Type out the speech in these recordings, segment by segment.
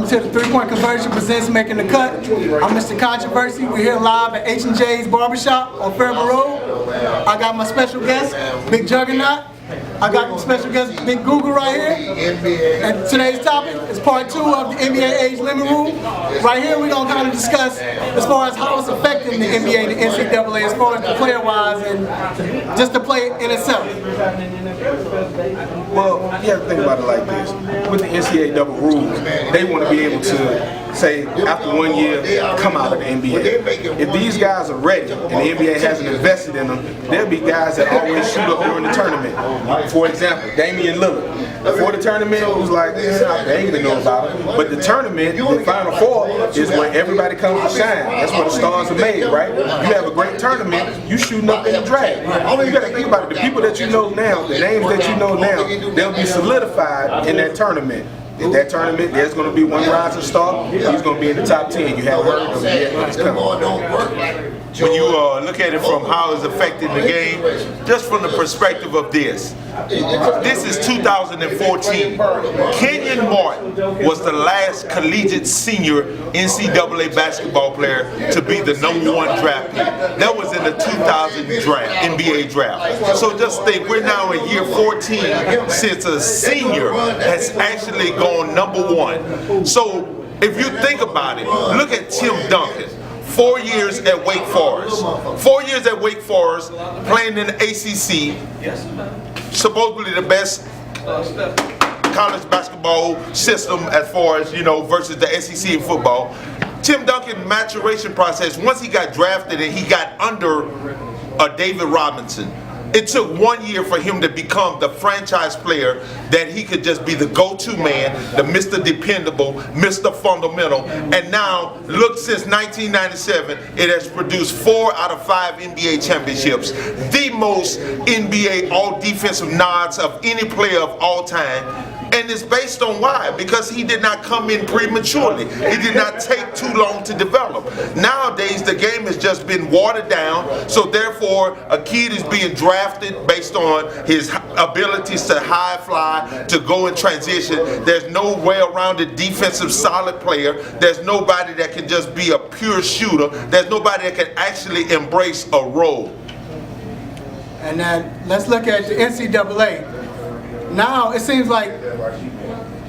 Who's here? The three-point conversion presents Making the Cut. I'm Mr. Controversy. We're here live at H&J's Barbershop on Fairmont Road. I got my special guest, Big Juggernaut. I got my special guest, Big Google, right here. And today's topic is part 2 of the NBA age limit rule. Right here, we're going to kind of discuss as far as how it's affecting the NBA, the NCAA, as far as the player-wise and just the play in itself. Well, you have to think about it like this. With the NCAA double rules, they want to be able to say, after 1 year, come out of the NBA. If these guys are ready and the NBA hasn't invested in them, there'll be guys that always shoot up during the tournament. For example, Damian Lillard. Before the tournament, it was like, they ain't gonna know about it. But the tournament, the Final Four, is when everybody comes to shine. That's where the stars are made, right? You have a great tournament, you shooting up in the draft. You gotta think about it. The people that you know now, the names that you know now, they'll be solidified in that tournament. In that tournament, there's going to be one rising star. He's going to be in the top 10. You haven't heard of him yet, but he's coming. When you look at it from how it's affecting the game, just from the perspective of this is 2014. Kenyon Martin was the last collegiate senior NCAA basketball player to be the #1 draft pick. That was in the 2000 draft, NBA draft. So just think, we're now in year 14 since a senior has actually gone #1. So if you think about it, look at Tim Duncan. 4 years at Wake Forest. 4 years at Wake Forest, playing in the ACC. Supposedly the best college basketball system as far as, versus the SEC in football. Tim Duncan maturation process, once he got drafted and he got under David Robinson, it took 1 year for him to become the franchise player that he could just be the go-to man, the Mr. Dependable, Mr. Fundamental. And now, look, since 1997, it has produced 4 out of 5 NBA championships, the most NBA all-defensive nods of any player of all time. And it's based on why? Because he did not come in prematurely. He did not take too long to develop. Nowadays, the game has just been watered down, so therefore, a kid is being drafted based on his abilities to high fly, to go in transition. There's no well-rounded defensive solid player. There's nobody that can just be a pure shooter. There's nobody that can actually embrace a role. And then let's look at the NCAA. Now it seems like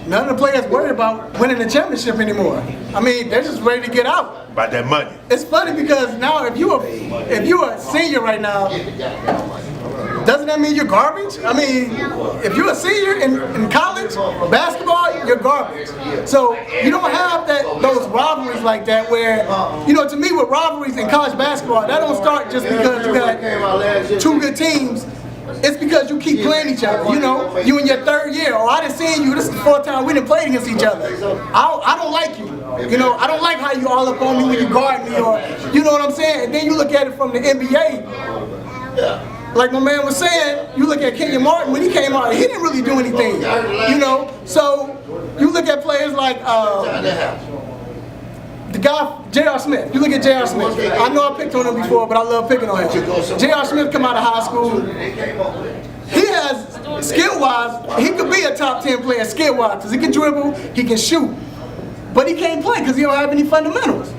none of the players worried about winning the championship anymore. I mean, they're just ready to get out. By that money. It's funny because now if you're a senior right now, doesn't that mean you're garbage? I mean, if you're a senior in college basketball, you're garbage. So you don't have those rivalries like that where, to me with rivalries in college basketball, that don't start just because you got 2 good teams. It's because you keep playing each other, you in your 3rd year, or I done seen you, this is the 4th time we done played against each other. I don't like you, I don't like how you all up on me when you guard me, or, you know what I'm saying? And then you look at it from the NBA, like my man was saying, you look at Kenyon Martin, when he came out, he didn't really do anything, So you look at players like, the guy, J.R. Smith. You look at J.R. Smith. I know I picked on him before, but I love picking on him. J.R. Smith come out of high school. He has, skill-wise, he could be a top 10 player skill-wise because he can dribble, he can shoot. But he can't play because he don't have any fundamentals.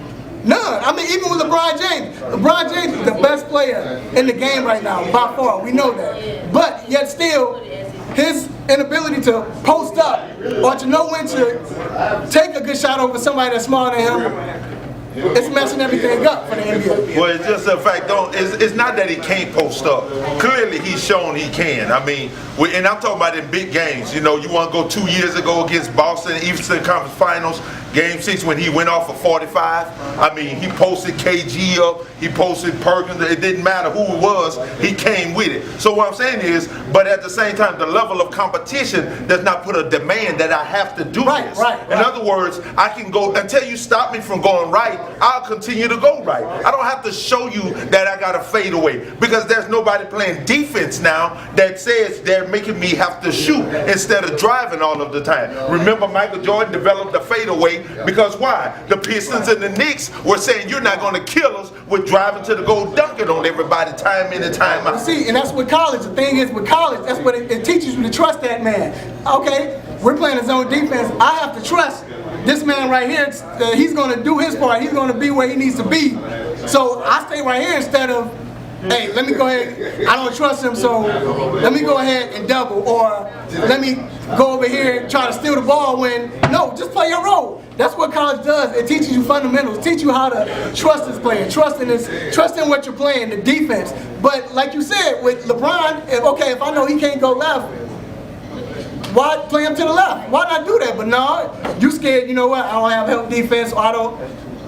None. I mean, even with LeBron James. LeBron James is the best player in the game right now, by far. We know that. But yet still, his inability to post up or to know when to take a good shot over somebody that's smaller than him, it's messing everything up for the NBA. Well, it's just a fact. It's not that he can't post up. Clearly, he's shown he can. I mean, and I'm talking about in big games. You want to go 2 years ago against Boston, Eastern Conference Finals, Game 6, when he went off for 45. I mean, he posted KG up, he posted Perkins. It didn't matter who it was, he came with it. So what I'm saying is, but at the same time, the level of competition does not put a demand that I have to do this. Right. In other words, I can go until you stop me from going right. I'll continue to go right. I don't have to show you that I got to fade away because there's nobody playing defense now that says they're making me have to shoot instead of driving all of the time. Remember, Michael Jordan developed the fadeaway because why? The Pistons and the Knicks were saying you're not going to kill us with driving to the goal, dunking on everybody time in and time out. See, and that's what college, the thing is with college, that's what it teaches you to trust that man. Okay, we're playing a zone defense. I have to trust this man right here, he's going to do his part. He's going to be where he needs to be. So I stay right here instead of, hey, let me go ahead, I don't trust him, so let me go ahead and double, or let me go over here and try to steal the ball when, no, just play your role. That's what college does. It teaches you fundamentals. It teaches you how to trust this player, trust in what you're playing, the defense. But like you said, with LeBron, if I know he can't go left, why play him to the left? Why not do that? But no, you scared, you know what, I don't have help defense, or I don't.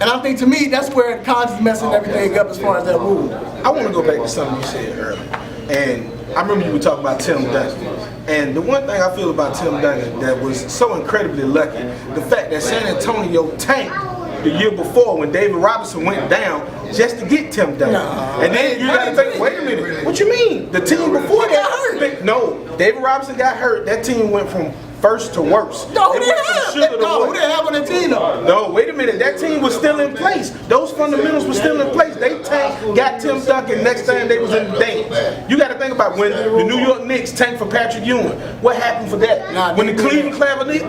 And I think to me, that's where college is messing everything up as far as that rule. I want to go back to something you said earlier. And I remember you were talking about Tim Duncan. And the one thing I feel about Tim Duncan that was so incredibly lucky, the fact that San Antonio tanked the year before when David Robinson went down just to get Tim Duncan. And then you got to think, wait a minute, what you mean? The team before that got hurt. No, David Robinson got hurt. That team went from first to worst. No, who they have on the team though? No, wait a minute. That team was still in place. Those fundamentals were still in place. They tanked, got Tim Duncan next time they was in the dance. You got to think about when the New York Knicks tanked for Patrick Ewing. What happened for that? When the Cleveland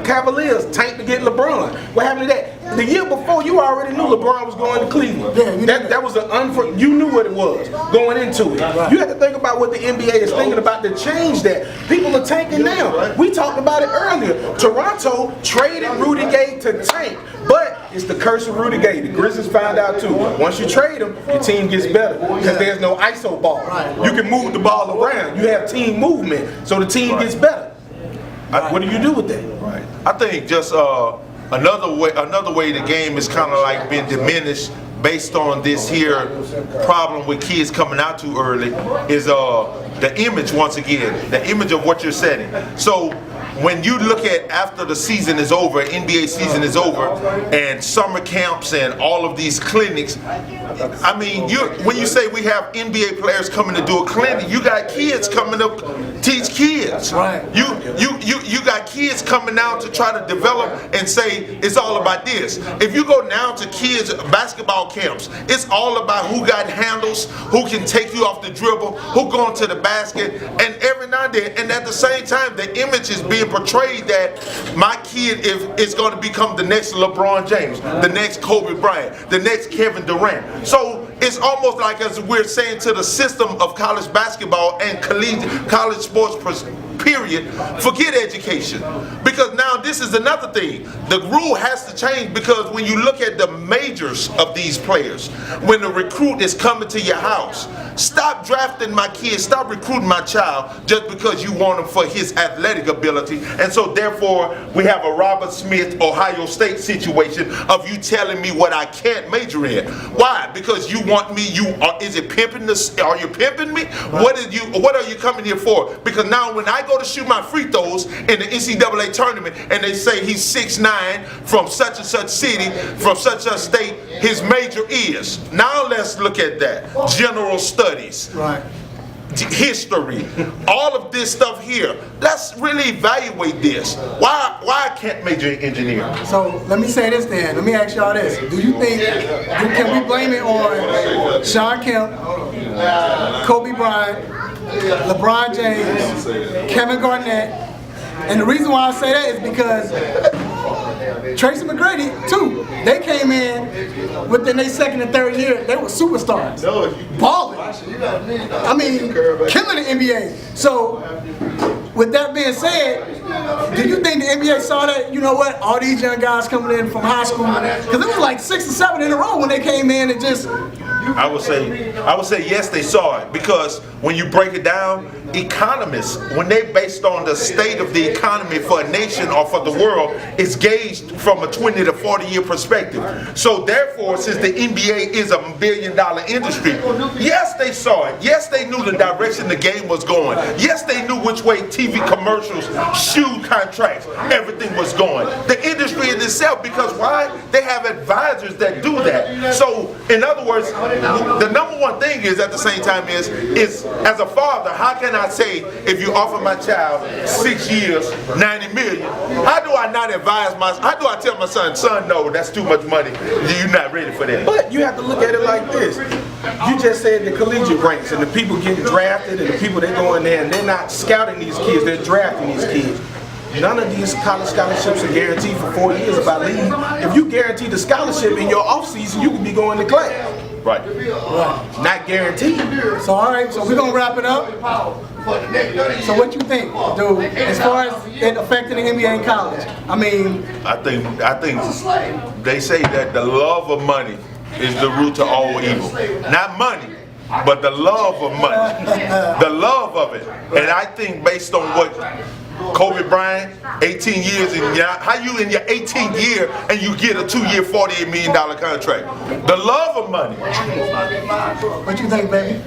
Cavaliers tanked to get LeBron. What happened to that? The year before, you already knew LeBron was going to Cleveland. That was you knew what it was going into it. You have to think about what the NBA is thinking about to change that. People are tanking now. We talked about it earlier. Toronto traded Rudy Gay to tank, but it's the curse of Rudy Gay. The Grizzlies found out too. Once you trade him, your team gets better because there's no ISO ball. You can move the ball around. You have team movement, so the team gets better. What do you do with that? Right. I think just another way the game is kind of like been diminished based on this here problem with kids coming out too early is the image, once again, the image of what you're setting. So when you look at after the season is over, NBA season is over, and summer camps and all of these clinics, I mean, when you say we have NBA players coming to do a clinic, you got kids coming up teach kids. Right. You got kids coming out to try to develop and say it's all about this. If you go now to kids basketball camps, it's all about who got handles, who can take you off the dribble, who going to the basket, and every now and then. And at the same time, the image is being portrayed that my kid is going to become the next LeBron James, the next Kobe Bryant, the next Kevin Durant. So it's almost like, as we're saying to the system of college basketball and college sports period, forget education. Because now this is another thing. The rule has to change, because when you look at the majors of these players, when the recruit is coming to your house, stop drafting my kid, stop recruiting my child just because you want him for his athletic ability. And so therefore we have a Robert Smith, Ohio State situation of you telling me what I can't major in. Why? Because you want me, is it pimping this? Are you pimping me? What are you coming here for? Because now when I go to shoot my free throws in the NCAA tournament and they say he's 6'9", from such and such city, from such and such state, his major is. Now let's look at that. General studies. Right. History, all of this stuff here. Let's really evaluate this. Why I can't major in engineering? So let me say this then. Let me ask y'all this. Do you think, can we blame it on Sean Kemp, Kobe Bryant, LeBron James, Kevin Garnett? And the reason why I say that is because Tracy McGrady, too. They came in within their second and third year. They were superstars, balling. I mean, killing the NBA. So, with that being said, do you think the NBA saw that? You know what? All these young guys coming in from high school, because it was like 6 or 7 in a row when they came in and just. I would say yes, they saw it, because when you break it down, economists, when they based on the state of the economy for a nation or for the world, it's gauged from a 20 to 40 year perspective. So therefore, since the NBA is $1 billion industry, yes, they saw it. Yes, they knew the direction the game was going. Yes, they knew which way TV commercials, shoe contracts, everything was going. The industry in itself, because why? They have advisors that do that. So in other words, the number one thing is at the same time is as a father, how can I say if you offer my child 6 years, 90 million, how do I not advise how do I tell my son, no, that's too much money, you're not ready for that? But you have to look at it like this. You just said the collegiate ranks and the people getting drafted and the people that go in there and they're not scouting these kids, they're drafting these kids. none of these college scholarships are guaranteed for 4 years by league. If you guarantee the scholarship in your off season, you can be going to class. Right. Not guaranteed. So all right, so we're gonna wrap it up. So what you think, dude, as far as it affecting the NBA and college? I mean, I think they say that the love of money is the root to all evil. Not money, but the love of money. The love of it. And I think based on what Kobe Bryant, 18 years, how you in your 18th year and you get a 2-year, $48 million contract? The love of money. What you think, baby?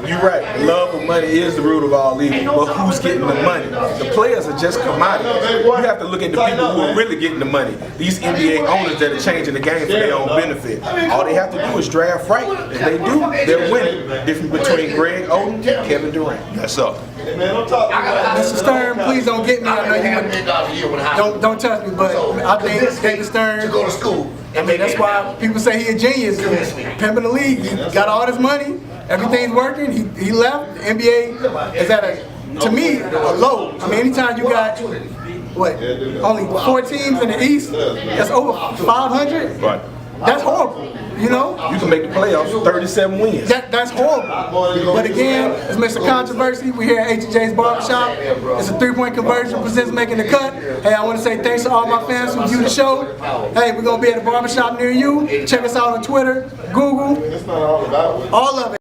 You're right. The love of money is the root of all evil. But who's getting the money? The players are just commodities. You have to look at the people who are really getting the money. These NBA owners that are changing the game for their own benefit. All they have to do is draft right. If they do, they're winning. Difference between Greg Oden and Kevin Durant. That's up. Mr. Stern, please don't get me. I know you don't touch me, but I think David Stern. I mean, that's why people say he a genius. Pimping the league, he got all this money, everything's working. He left. The NBA is at to me, a low. I mean, anytime you got only 4 teams in the East, that's over 500. Right. That's horrible. You know? You can make the playoffs with 37 wins. That's horrible. But again, it's Mr. Controversy. We're here at H&J's Barbershop. It's a 3-point conversion. Presents making the cut. Hey, I want to say thanks to all my fans who view the show. Hey, we're going to be at a barbershop near you. Check us out on Twitter, Google, all of it.